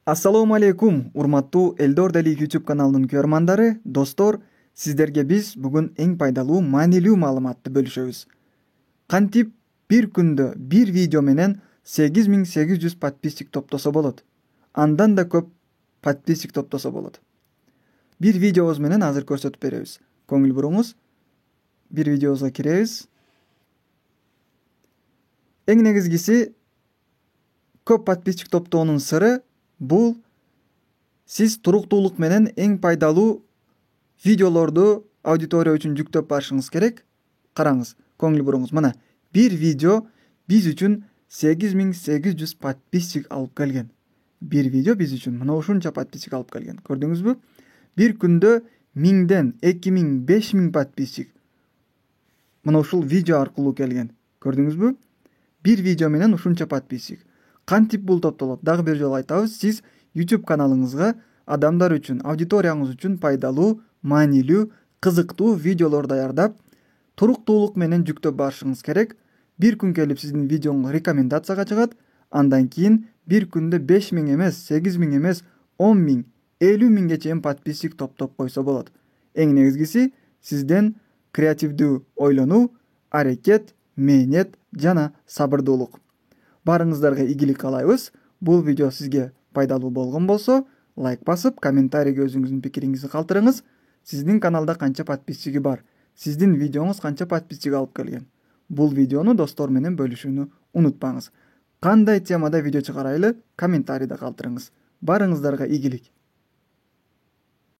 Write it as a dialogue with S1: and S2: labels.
S1: Ассалому алейкум, урматтуу Элдор Дали YouTube каналынын көрмандары, достор, сиздерге биз бүгүн эң пайдалуу, маанилүү маалыматты бөлүшөбүз. Кантип бир күндө бир видео менен 8800 подписчик топтосо болот. Андан да көп подписчик топтосо болот. Бир видеобуз менен азыр көрсөтүп беребиз. Көңүл буруңуз. Бир видеобузга киребиз. Эң негизгиси көп подписчик топтоонун сыры бул сиз туруктуулук менен эң пайдалуу видеолорду аудитория үчүн жүктөп барышыңыз керек. Караңыз, көңүл буруңуз. Мына бир видео биз үчүн 8800 подписчик алып келген. Бир видео биз үчүн мына ушунча подписчик алып келген. Көрдүңүзбү? Бир күндө 1000ден 2000, 5000 подписчик мына ушул видео аркылуу келген. Көрдүңүзбү? Бир видео менен ушунча подписчик. Кантип бул топтолот? Дагы бир жолу айтабыз, сиз YouTube каналыңызга адамдар үчүн, аудиторияңыз үчүн пайдалуу, маанилүү, кызыктуу видеолор даярдап, туруктуулук менен жүктөп барышыңыз керек. Бир күн келип сиздин видеоңуз рекомендацияга чыгат. Андан кийин бир күндө 5000 эмес, 8000 эмес, 10000, 50000ге чейин подписчик топтоп койсо болот. Эң негизгиси сизден креативдүү ойлонуу, аракет, мээнет жана сабырдуулук. Барыңыздарга ийгилик каалайбыз. Бул видео сизге пайдалуу болгон болсо, лайк басып, комментарийге өзүңүздүн пикириңизди калтырыңыз. Сиздин каналда канча подписчиги бар? Сиздин видеоңуз канча подписчик алып келген? Бул видеону достор менен бөлүшүүнү унутпаңыз. Кандай темада видео чыгарайлы? Комментарийде калтырыңыз. Барыңыздарга ийгилик.